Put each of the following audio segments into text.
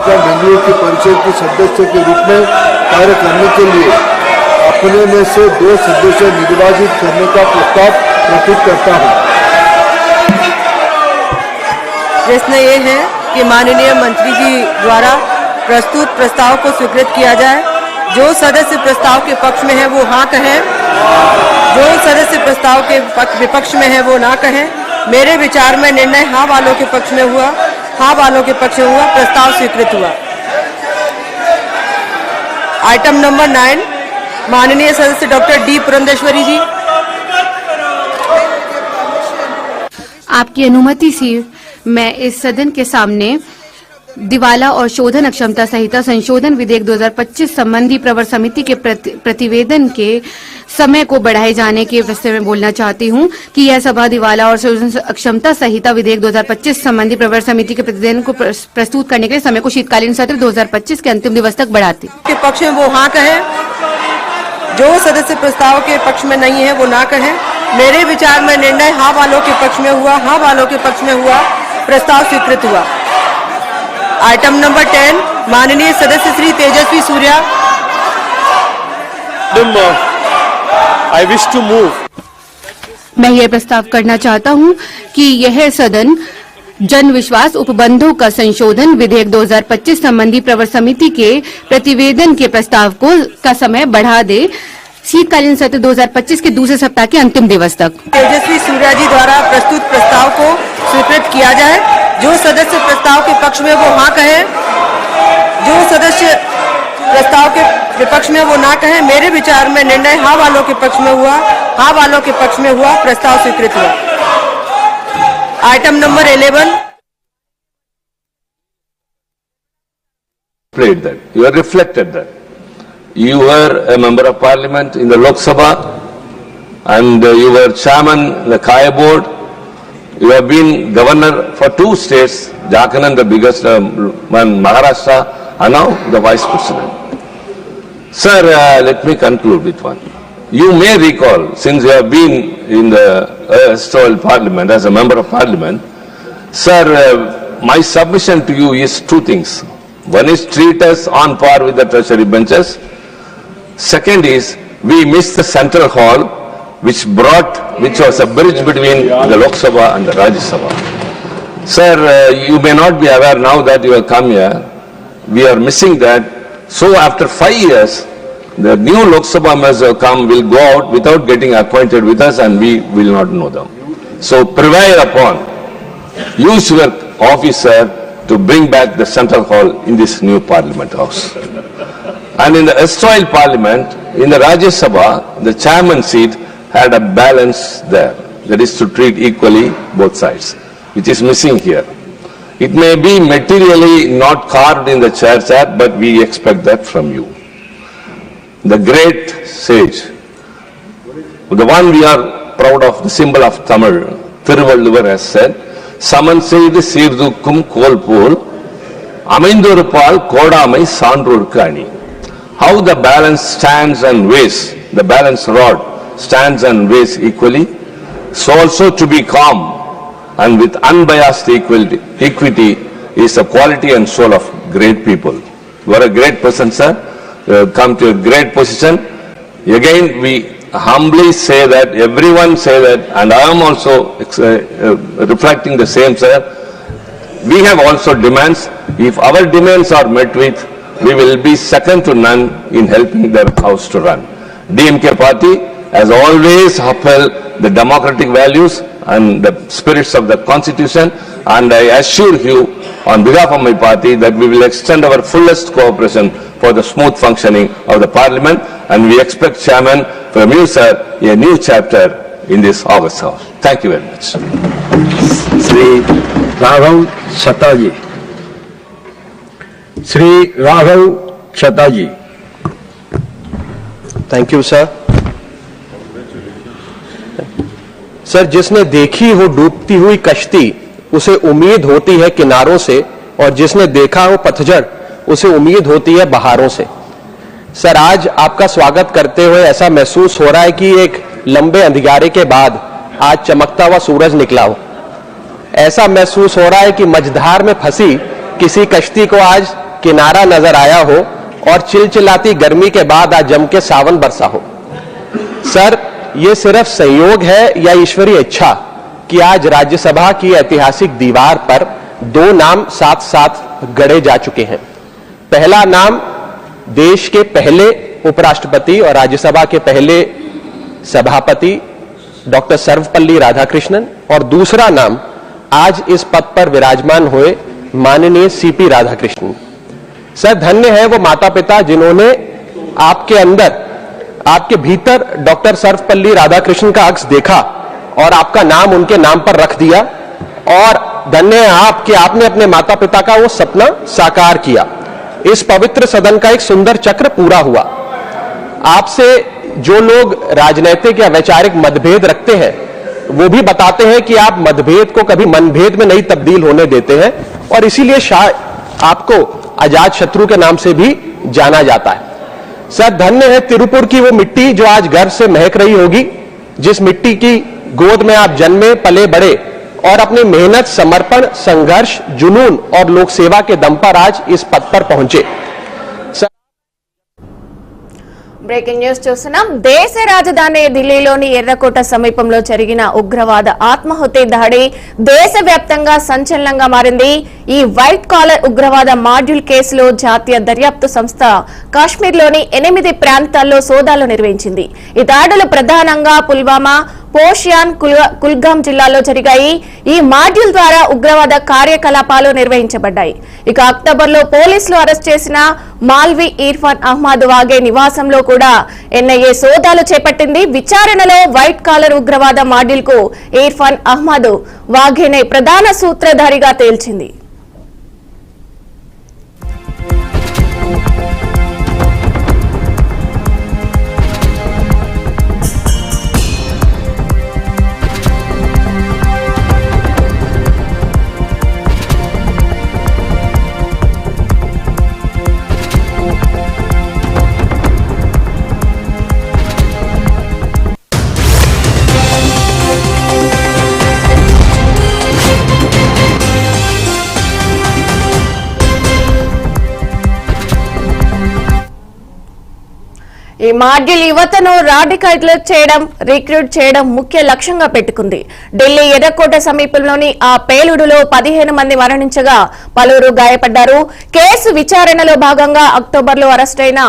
मंडलियों की परिषद के सदस्य के रूप में कार्य करने के लिए अपने में से 2 सदस्य निर्वाचित करने का प्रस्ताव प्रस्तुत करता हूं। प्रश्न ये है कि माननीय मंत्री जी द्वारा प्रस्तुत प्रस्ताव को स्वीकृत किया जाए। जो सदस्य प्रस्ताव के पक्ष में है वो हाँ कहें, जो सदस्य प्रस्ताव के विपक्ष में है वो ना कहें। मेरे विचार में निर्णय हाँ वालों के पक्ष में हुआ, हाँ वालों के पक्ष में हुआ, प्रस्ताव स्वीकृत हुआ। आइटम नंबर 9, माननीय सदस्य डॉक्टर डी पुरंदेश्वरी जी। आपकी अनुमति से मैं इस सदन के सामने दिवाला और शोधन अक्षमता संहिता संशोधन विधेयक 2025 संबंधी प्रवर समिति के प्रतिवेदन के समय को बढ़ाए जाने के विषय में बोलना चाहती हूं कि यह सभा दिवाला और शोधन अक्षमता संहिता विधेयक 2025 संबंधी प्रवर समिति के प्रतिवेदन को प्रस्तुत करने के लिए समय को शीतकालीन सत्र 2025 के अंतिम दिवस तक बढ़ाती के पक्ष में वो हाँ कहें, जो सदस्य प्रस्ताव के पक्ष में नहीं है वो ना कहें। मेरे विचार में निर्णय हाँ वालों के पक्ष में हुआ, हाँ वालों के पक्ष में हुआ, प्रस्ताव स्वीकृत हुआ। आइटम नंबर 10, माननीय सदस्य Shri Tejasvi Surya. I wish to move. मैं यह प्रस्ताव करना चाहता हूं कि यह सदन जन विश्वास उपबंधों का संशोधन विधेयक 2025 संबंधी प्रवर समिति के प्रतिवेदन के प्रस्ताव का समय बढ़ा दे शीतकालीन सत्र 2025 के दूसरे सप्ताह के अंतिम दिवस तक। तेजस्वी सूर्या जी द्वारा प्रस्तुत प्रस्ताव को स्वीकृत किया जाए। जो सदस्य प्रस्ताव के पक्ष में वो हाँ कहें, जो सदस्य प्रस्ताव के विपक्ष में वो ना कहें। मेरे विचार में निर्णय हाँ वालों के पक्ष में हुआ, हाँ वालों के पक्ष में हुआ, प्रस्ताव स्वीकृत हुआ। Item number 11, played that. You have reflected that. You were a member of parliament in the Lok Sabha and you were chairman of the Kaya board. You have been governor for 2 states, Jharkhand, the biggest one, Maharashtra, and now the vice president. Sir, let me conclude with one. You may recall, since you have been in the erstwhile parliament as a member of parliament, sir, my submission to you is 2 things. One is treat us on par with the treasury benches. Second is we missed the central hall, which was a bridge between the Lok Sabha and the Rajya Sabha. Sir, you may not be aware now that you have come here. We are missing that. So after 5 years, the new Lok Sabha members have come, will go out without getting acquainted with us and we will not know them. So prevail upon, use your office, sir, to bring back the central hall in this new parliament house. And in the erstwhile parliament, in the Rajya Sabha, the chairman seat had a balance there. That is to treat equally both sides, which is missing here. It may be materially not carved in the chair, sir, but we expect that from you. The great sage, the one we are proud of, the symbol of Tamil, Thiruvalluvar has said, Saman செய்து சீர்தூக்கும் கோல் போல் அமைந்தொருபால் கோடாமை சான்றோர்க்கு அணி. How the balance stands and weighs, the balance rod stands and weighs equally, so also to be calm and with unbiased equity is the quality and soul of great people. You are a great person, sir. You have come to a great position. Again, we humbly say that, everyone say that, and I am also reflecting the same, sir. We have also demands. If our demands are met with, we will be second to none in helping their house to run. DMK party has always upheld the democratic values and the spirits of the constitution, and I assure you on behalf of my party that we will extend our fullest cooperation for the smooth functioning of the parliament, and we expect, Chairman, from you, sir, a new chapter in this August House. Thank you very much. Sri Raghav Chataji. Sri Raghav Chataji. Thank you, sir. Sir, जिसने देखी हो डूबती हुई कश्ती उसे उम्मीद होती है किनारों से, और जिसने देखा हो पतझड़ उसे उम्मीद होती है बहारों से। सर, आज आपका स्वागत करते हुए ऐसा महसूस हो रहा है कि एक लंबे अंधियारे के बाद आज चमकता हुआ सूरज निकला हो। ऐसा महसूस हो रहा है कि मझधार में फंसी किसी कश्ती को आज किनारा नजर आया हो और चिलचिलाती गर्मी के बाद आज जम के सावन बरसा हो। सर, ये सिर्फ संयोग है या ईश्वरीय इच्छा कि आज राज्यसभा की ऐतिहासिक दीवार पर दो नाम साथ साथ गढ़े जा चुके हैं। पहला नाम देश के पहले उपराष्ट्रपति और राज्यसभा के पहले सभापति डॉक्टर सर्वपल्ली राधाकृष्णन और दूसरा नाम आज इस पद पर विराजमान हुए माननीय सीपी राधाकृष्णन। सर, धन्य है वो माता पिता जिन्होंने आपके अंदर, आपके भीतर डॉक्टर सर्वपल्ली राधाकृष्णन का अक्स देखा और आपका नाम उनके नाम पर रख दिया, और धन्य है आप कि आपने अपने माता पिता का वो सपना साकार किया। इस पवित्र सदन का एक सुंदर चक्र पूरा हुआ। आपसे जो लोग राजनीतिक या वैचारिक मतभेद रखते हैं वो भी बताते हैं कि आप मतभेद को कभी मनभेद में नहीं तब्दील होने देते हैं, और इसीलिए शायद आपको अजात शत्रु के नाम से भी जाना जाता है। सर, धन्य है तिरुपुर की वो मिट्टी जो आज गर्व से महक रही होगी, जिस मिट्टी की गोद में आप जन्मे पले बड़े और अपनी मेहनत, समर्पण, संघर्ष, जुनून और लोक सेवा के दम पर आज इस पद पर पहुंचे। బ్రేకింగ్ న్యూస్ చూస్తున్నాం. దేశ రాజధాని ఢిల్లీలోని ఎర్రకోట సమీపంలో జరిగిన ఉగ్రవాద ఆత్మాహుతి దాడి దేశవ్యాప్తంగా సంచలనంగా మారింది. ఈ వైట్ కాలర్ ఉగ్రవాద మాడ్యూల్ కేసులో జాతీయ దర్యాప్తు సంస్థ కాశ్మీర్లోని 8 ప్రాంతాల్లో సోదాలు నిర్వహించింది. ఈ దాడులు ప్రధానంగా పుల్వామా, పోషియాన్, కుల్గాం జిల్లాల్లో జరిగాయి. ఈ మాడ్యూల్ ద్వారా ఉగ్రవాద కార్యకలాపాలు నిర్వహించబడ్డాయి. ఇక అక్టోబర్లో పోలీసులు అరెస్ట్ చేసిన మాల్వి ఇర్ఫాన్ అహ్మద్ వాగే నివాసంలో కూడా ఎన్ఐఏ సోదాలు చేపట్టింది. విచారణలో వైట్ కాలర్ ఉగ్రవాద మాడ్యూల్ కు ఇర్ఫాన్ అహ్మద్ వాఘేనే ప్రధాన సూత్రధారిగా తేల్చింది. ఈ మాడ్యూల్ యువతను రాడికలైజ్ చేయడం, రిక్రూట్ చేయడం ముఖ్య లక్ష్యంగా పెట్టుకుంది. ఢిల్లీ ఎర్రకోట సమీపంలోని ఆ పేలుడులో 15 మంది మరణించగా పలువురు గాయపడ్డారు. కేసు విచారణలో భాగంగా అక్టోబర్లో అరెస్టైన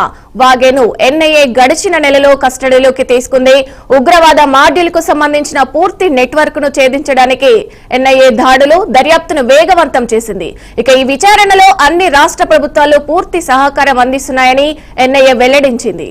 వాగేను ఎన్ఐఏ గడిచిన నెలలో కస్టడీలోకి తీసుకుంది. ఉగ్రవాద మాడ్యూల్ కు సంబంధించిన పూర్తి నెట్వర్క్ ను ఛేదించడానికి ఎన్ఐఏ దాడులు, దర్యాప్తును వేగవంతం చేసింది. ఇక ఈ విచారణలో అన్ని రాష్ట్ర ప్రభుత్వాలు పూర్తి సహకారం అందిస్తున్నాయని ఎన్ఐఏ వెల్లడించింది.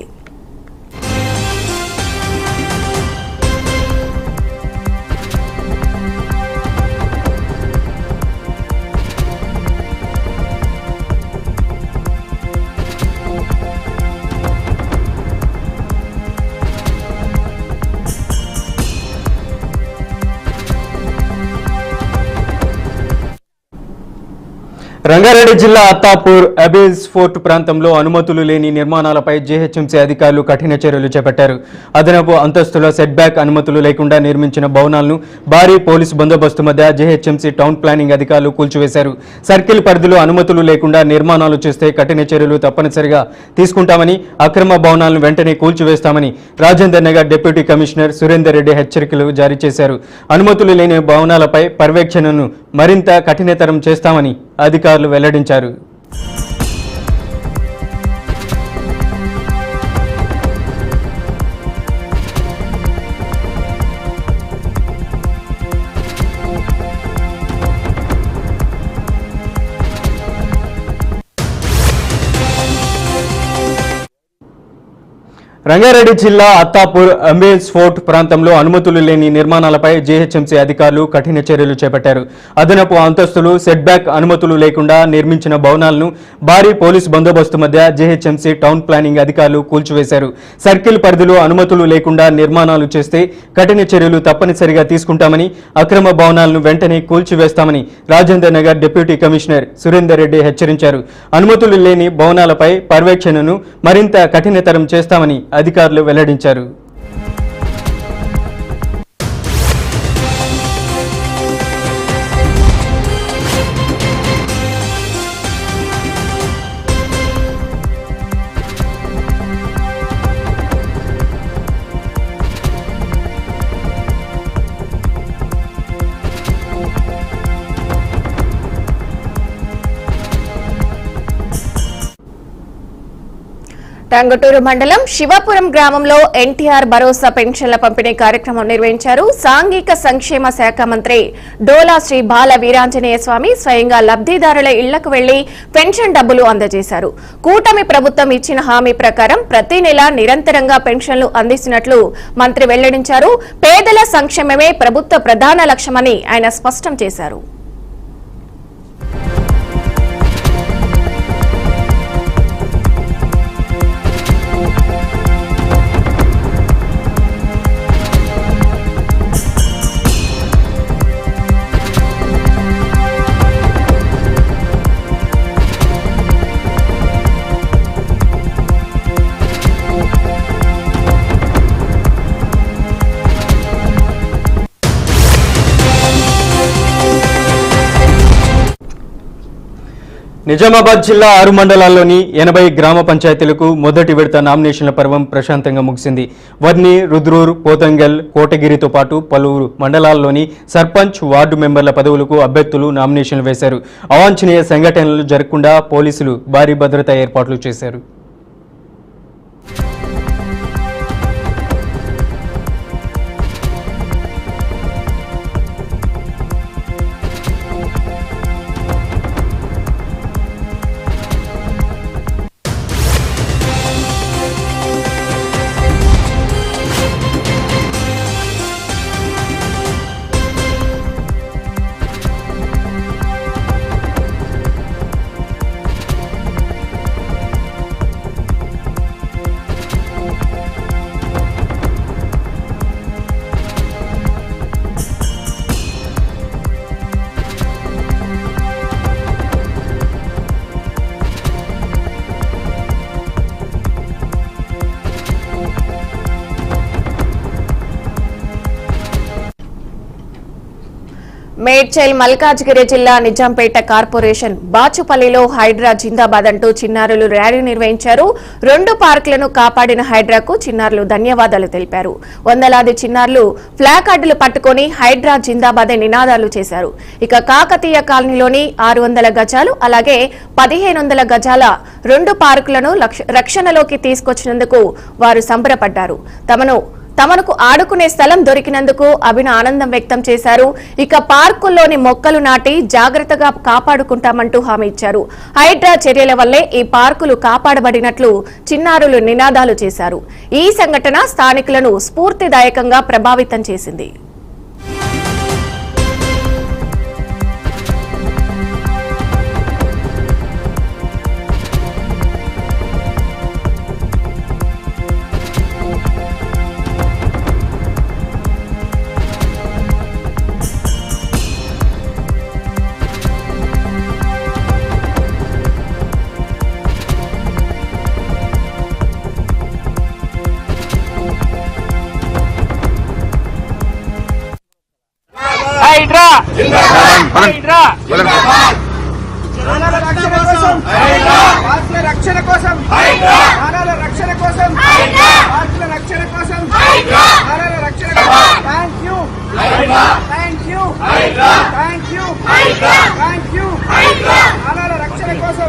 రంగారెడ్డి జిల్లా అత్తాపూర్ అబేజ్ ఫోర్ట్ ప్రాంతంలో అనుమతులు లేని నిర్మాణాలపై జీహెచ్ఎంసీ అధికారులు కఠిన చర్యలు చేపట్టారు. అదనపు అంతస్తుల సెట్ బ్యాక్ అనుమతులు లేకుండా నిర్మించిన భవనాలను భారీ పోలీసు బందోబస్తు మధ్య జీహెచ్ఎంసీ టౌన్ ప్లానింగ్ అధికారులు కూల్చివేశారు. సర్కిల్ పరిధిలో అనుమతులు లేకుండా నిర్మాణాలు చేస్తే కఠిన చర్యలు తప్పనిసరిగా తీసుకుంటామని, అక్రమ భవనాలను వెంటనే కూల్చివేస్తామని రాజేందర్ నగర్ డిప్యూటీ కమిషనర్ సురేందర్ రెడ్డి హెచ్చరికలు జారీ చేశారు. అనుమతులు లేని భవనాలపై పర్యవేక్షణను మరింత కఠినతరం చేస్తామని అధికారులు వెల్లడించారు. రంగారెడ్డి జిల్లా అత్తాపూర్ అంబేజ్ ఫోర్ట్ ప్రాంతంలో అనుమతులు లేని నిర్మాణాలపై జీహెచ్ఎంసీ అధికారులు కఠిన చర్యలు చేపట్టారు. అదనపు అంతస్తులు, సెట్ బ్యాక్ అనుమతులు లేకుండా నిర్మించిన భవనాలను భారీ పోలీసు బందోబస్తు మధ్య జీహెచ్ఎంసీ టౌన్ ప్లానింగ్ అధికారులు కూల్చివేశారు. సర్కిల్ పరిధిలో అనుమతులు లేకుండా నిర్మాణాలు చేస్తే కఠిన చర్యలు తప్పనిసరిగా తీసుకుంటామని, అక్రమ భవనాలను వెంటనే కూల్చివేస్తామని రాజేందర్ నగర్ డిప్యూటీ కమిషనర్ సురేందర్ రెడ్డి హెచ్చరించారు. అనుమతులు లేని భవనాలపై పర్యవేక్షణను మరింత కఠినతరం చేస్తామని అధికారులు వెల్లడించారు. టంగుటూరు మండలం శివపురం గ్రామంలో ఎన్టీఆర్ భరోసా పెన్షన్ల పంపిణీ కార్యక్రమం నిర్వహించారు. సాంఘిక సంక్షేమ శాఖ మంత్రి డోలా శ్రీ బాల వీరాంజనేయ స్వామి స్వయంగా లబ్ధిదారుల ఇళ్లకు వెళ్లి పెన్షన్ డబ్బులు అందజేశారు. కూటమి ప్రభుత్వం ఇచ్చిన హామీ ప్రకారం ప్రతి నెల నిరంతరంగా పెన్షన్లు అందిస్తున్నట్లు మంత్రి వెల్లడించారు. పేదల సంక్షేమమే ప్రభుత్వ ప్రధాన లక్ష్యమని ఆయన స్పష్టం చేశారు. నిజామాబాద్ జిల్లా 6 మండలాల్లోని 80 గ్రామ పంచాయతీలకు మొదటి విడత నామినేషన్ల పర్వం ప్రశాంతంగా ముగిసింది. వర్ని, రుద్రూర్, పోతంగల్, కోటగిరితో పాటు పలువురు మండలాల్లోని సర్పంచ్, వార్డు మెంబర్ల పదవులకు అభ్యర్థులు నామినేషన్లు వేశారు. అవాంఛనీయ సంఘటనలు జరగకుండా పోలీసులు భారీ భద్రతా ఏర్పాట్లు చేశారు. మేడ్చల్ మల్కాజ్గిరి జిల్లా నిజాంపేట కార్పొరేషన్ బాచుపల్లిలో హైడ్రా జిందాబాద్ అంటూ చిన్నారులు ర్యాలీ నిర్వహించారు. 2 పార్కులను కాపాడిన హైడ్రాకు చిన్నారులు ధన్యవాదాలు తెలిపారు. వందలాది చిన్నారులు ప్లాకార్డులు పట్టుకుని హైడ్రా జిందాబాద్ నినాదాలు చేశారు. ఇక కాకతీయ కాలనీలోని 600 గజాలు అలాగే 1500 గజాల 2 పార్కులను రక్షణలోకి తీసుకొచ్చినందుకు వారు సంబరపడ్డారు. తమకు ఆడుకునే స్థలం దొరికినందుకు ఆనందం వ్యక్తం చేశారు. ఇక పార్కుల్లోని మొక్కలు నాటి జాగ్రత్తగా కాపాడుకుంటామంటూ హామీ ఇచ్చారు. హైడ్రా చర్యల వల్లే ఈ పార్కులు కాపాడబడినట్లు చిన్నారులు నినాదాలు చేశారు. ఈ సంఘటన స్థానికులను స్ఫూర్తిదాయకంగా ప్రభావితం చేసింది. హైడ్రా హైడ్రా రక్షణ కోసం రక్షణ కోసం రక్షణ కోసం రక్షణ thank you thank you thank you thank you రక్షణ కోసం.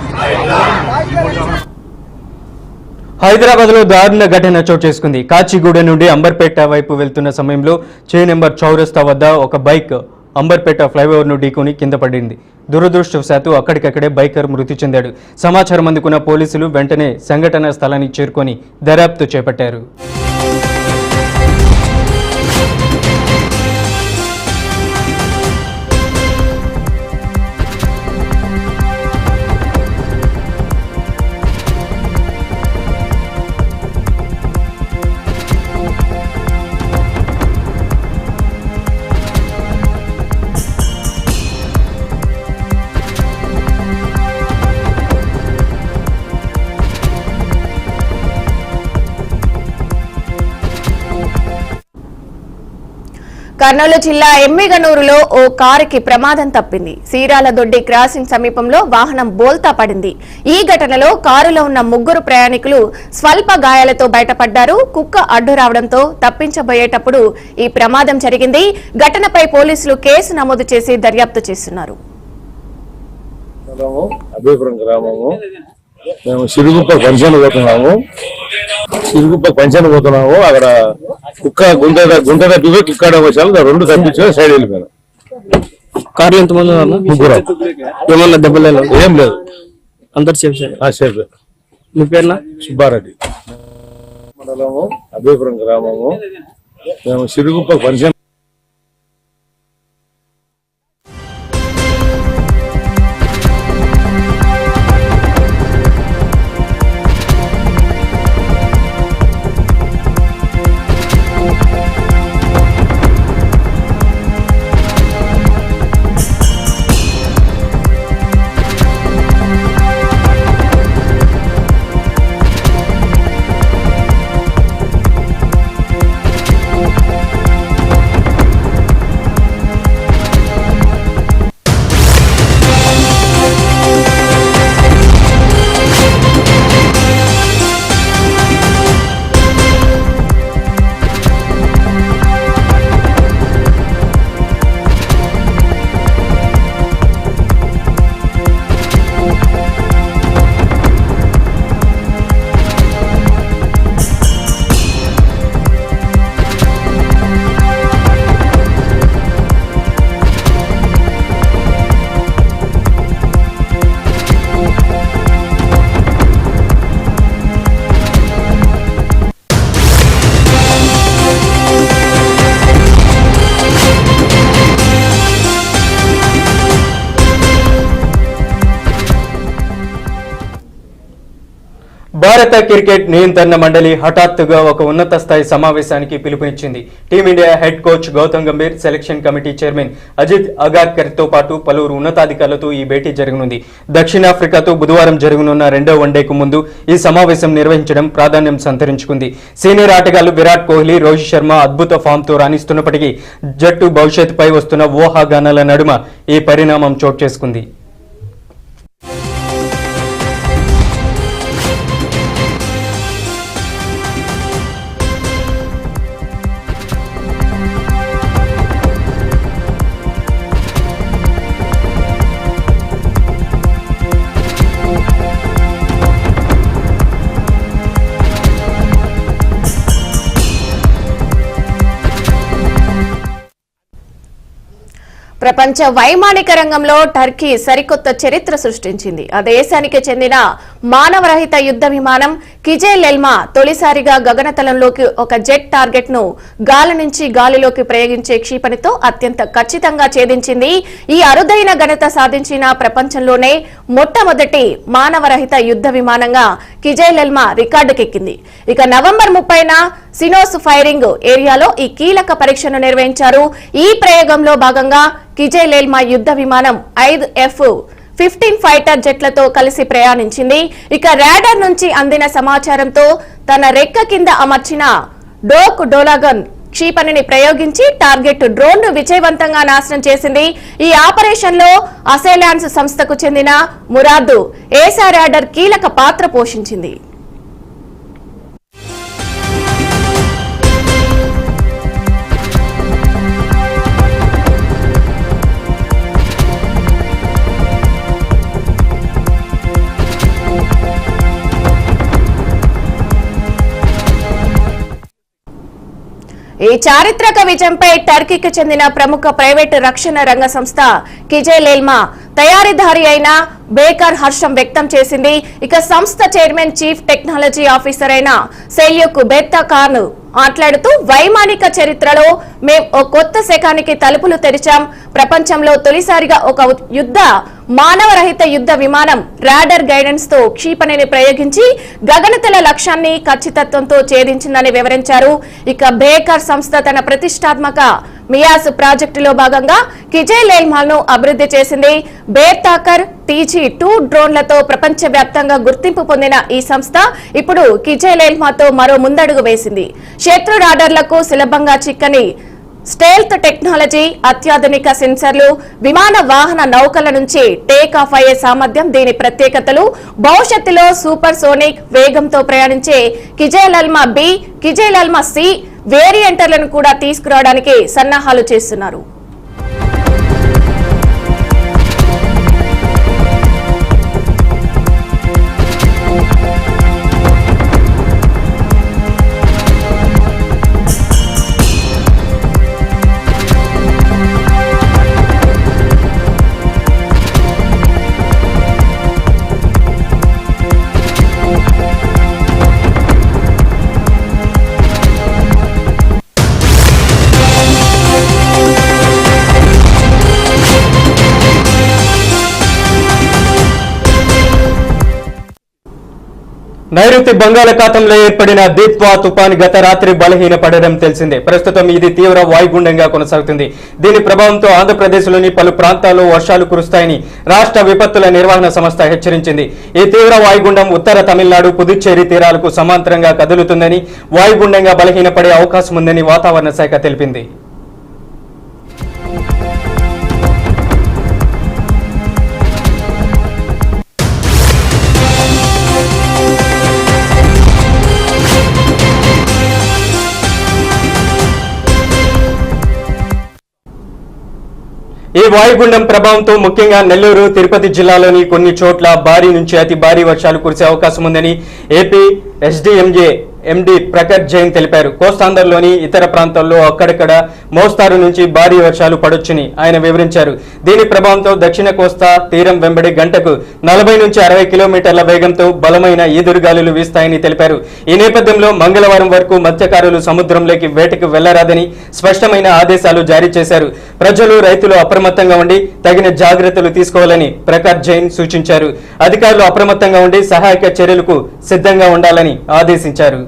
హైదరాబాద్ లో దారుణ ఘటన చోటు చేసుకుంది. కాచిగూడ నుండి అంబర్పేట వైపు వెళ్తున్న సమయంలో చే నెంబర్ చౌరస్తా వద్ద ఒక బైక్ అంబర్పేట ఫ్లైఓవర్ ను ఢీకొని కింద పడింది. దురదృష్టవశాత్తు అక్కడికక్కడే బైకర్ మృతి చెందాడు. సమాచారం అందుకున్న పోలీసులు వెంటనే సంఘటనా స్థలానికి చేరుకొని దర్యాప్తు చేపట్టారు. కర్నూలు జిల్లా ఎమ్మిగనూరులో ఓ కారుకి ప్రమాదం తప్పింది. సీరాల దొడ్డి క్రాసింగ్ సమీపంలో వాహనం బోల్తా పడింది. ఈ ఘటనలో కారులో ఉన్న 3 ప్రయాణికులు స్వల్ప గాయాలతో బయటపడ్డారు. కుక్క అడ్డు రావడంతో తప్పించబోయేటప్పుడు ఈ ప్రమాదం జరిగింది. ఘటనపై పోలీసులు కేసు నమోదు చేసి దర్యాప్తు చేస్తున్నారు. మేము సిరుగుప్ప ఫంక్షన్ పోతున్నాము. అక్కడ కుక్క గుంట తప్పిపోయి కుక్కడ వచ్చాము, 2 తప్పించుకొని సైడ్ వెళ్ళిపోయాను. కార్లు ఎంతమంది ఉన్నారు? 3. ఏమన్నా దెబ్బలు ఏం లేదు, అందరు సేఫ్ సేఫ్. మీ పేరున? సుబ్బారెడ్డి, మండలము అభయపురం గ్రామము. మేము సిరుగుప్ప ఫంక్షన్ భారత క్రికెట్ నియంత్రణ మండలి హఠాత్తుగా ఒక ఉన్నత స్థాయి సమావేశానికి పిలుపునిచ్చింది. Team India head coach Gautam Gambhir, selection committee chairman Ajit Agarkar తో పాటు పలువురు ఉన్నతాధికారులతో ఈ భేటీ జరగనుంది. దక్షిణాఫ్రికాతో బుధవారం జరగనున్న 2వ వన్డేకు ముందు ఈ సమావేశం నిర్వహించడం ప్రాధాన్యం సంతరించుకుంది. సీనియర్ ఆటగాళ్లు విరాట్ కోహ్లీ, రోహిత్ శర్మ అద్భుత ఫామ్ తో రాణిస్తున్నప్పటికీ జట్టు భవిష్యత్తుపై వస్తున్న ఊహాగానాల నడుమ ఈ పరిణామం చోటు చేసుకుంది. ప్రపంచ వైమానిక రంగంలో టర్కీ సరికొత్త చరిత్ర సృష్టించింది. ఆ దేశానికి చెందిన మానవరహిత యుద్ధ విమానం కిజేల్ ఎల్మా తొలిసారిగా గగనతలంలోకి ఒక జెట్ టార్గెట్ ను గాలి నుంచి గాలిలోకి ప్రయోగించే క్షిపణితో అత్యంత ఖచ్చితంగా ఛేదించింది. ఈ అరుదైన ఘనత సాధించిన ప్రపంచంలోనే మొట్టమొదటి మానవరహిత యుద్ధ విమానంగా కిజేల్ ఎల్మా రికార్డుకెక్కింది. ఇక నవంబర్ 30న సినోస్ ఫైరింగ్ ఏరియాలో ఈ కీలక పరీక్షను నిర్వహించారు. ఈ ప్రయోగంలో భాగంగా కిజేల్ ఎల్మా యుద్ధ విమానం 5 F-15 ఫైటర్ జెట్లతో కలిసి ప్రయాణించింది. ఇక రాడార్ నుంచి అందిన సమాచారంతో తన రెక్క కింద అమర్చిన డోక్ డోలాగన్ క్షిపణిని ప్రయోగించి టార్గెట్ డ్రోన్ ను విజయవంతంగా నాశనం చేసింది. ఈ ఆపరేషన్ లో అసెలాన్స్ సంస్థకు చెందిన మురాద్ ఏసా రాడార్ కీలక పాత్ర పోషించింది. ఈ చారిత్రక విజయంపై టర్కీకి చెందిన ప్రముఖ ప్రైవేటు రక్షణ రంగ సంస్థ కిజేల్ ఎల్మా తయారీదారి అయిన బేకర్ హర్షం వ్యక్తం చేసింది. ఇక సంస్థ చైర్మన్ చీఫ్ టెక్నాలజీ ఆఫీసర్ అయిన సెల్యూక్ బెత్తాకాన్ మాట్లాడుతూ వైమానిక చరిత్రలో మేం ఓ కొత్త శకానికి తలుపులు తెరిచాం. ప్రపంచంలో తొలిసారిగా ఒక మానవరహిత యుద్ధ విమానం రాడర్ గైడెన్స్ తో క్షిపణిని ప్రయోగించి గగనతల లక్ష్యాన్ని ఖచ్చితత్వంతో ఛేదించిందని వివరించారు. ఇక బేకర్ సంస్థ తన ప్రతిష్టాత్మక మియాస్ ప్రాజెక్టులో భాగంగా కిజేల్ ఎల్మాను అభివృద్ధి చేసింది. బేర్తాకర్ TG-2 డ్రోన్లతో ప్రపంచవ్యాప్తంగా గుర్తింపు పొందిన ఈ సంస్థ ఇప్పుడు కిజేల్ ఎల్మాతో మరో ముందడుగు వేసింది. శత్రు రాడర్లకు సులభంగా చిక్కని స్టెల్త్ టెక్నాలజీ, అత్యాధునిక సెన్సర్లు, విమాన వాహన నౌకల నుంచి టేక్ ఆఫ్ అయ్యే సామర్థ్యం దీని ప్రత్యేకతలు. భవిష్యత్తులో సూపర్ సోనిక్ వేగంతో ప్రయాణించే కిజేల్ ఎల్మా B, కిజేల్ ఎల్మా C వేరియంటర్లను కూడా తీసుకురావడానికి సన్నాహాలు చేస్తున్నారు. నైరుతి బంగాళాఖాతంలో ఏర్పడిన దిత్వా తుపాను గత రాత్రి బలహీనపడడం తెలిసిందే. ప్రస్తుతం ఇది తీవ్ర వాయుగుండంగా కొనసాగుతుంది. దీని ప్రభావంతో ఆంధ్రప్రదేశ్లోని పలు ప్రాంతాల్లో వర్షాలు కురుస్తాయని రాష్ట్ర విపత్తుల నిర్వహణ సంస్థ హెచ్చరించింది. ఈ తీవ్ర వాయుగుండం ఉత్తర తమిళనాడు, పుదుచ్చేరి తీరాలకు సమాంతరంగా కదులుతుందని, వాయుగుండంగా బలహీనపడే అవకాశం ఉందని వాతావరణ శాఖ తెలిపింది. ఈ వాయుగుండం ప్రభావంతో ముఖ్యంగా నెల్లూరు, తిరుపతి జిల్లాలోని కొన్ని చోట్ల భారీ నుంచి అతి భారీ వర్షాలు కురిసే అవకాశం ఉందని ఏపీ ఎస్డీఎంఏ ఎండీ ప్రకట్ జైన్ తెలిపారు. కోస్తాంధ్రలోని ఇతర ప్రాంతాల్లో అక్కడక్కడ మోస్తారు నుంచి భారీ వర్షాలు పడొచ్చని ఆయన వివరించారు. దీని ప్రభావంతో దక్షిణ కోస్తా తీరం వెంబడి గంటకు 40 నుంచి 60 కిలోమీటర్ల వేగంతో బలమైన ఈదురుగాలులు వీస్తాయని తెలిపారు. ఈ నేపథ్యంలో మంగళవారం వరకు మత్స్యకారులు సముద్రంలోకి వేటకు వెళ్లరాదని స్పష్టమైన ఆదేశాలు జారీ చేశారు. ప్రజలు, రైతులు అప్రమత్తంగా ఉండి తగిన జాగ్రత్తలు తీసుకోవాలని ప్రకాష్ జైన్ సూచించారు. అధికారులు అప్రమత్తంగా ఉండి సహాయక చర్యలకు సిద్ధంగా ఉండాలని ఆదేశించారు.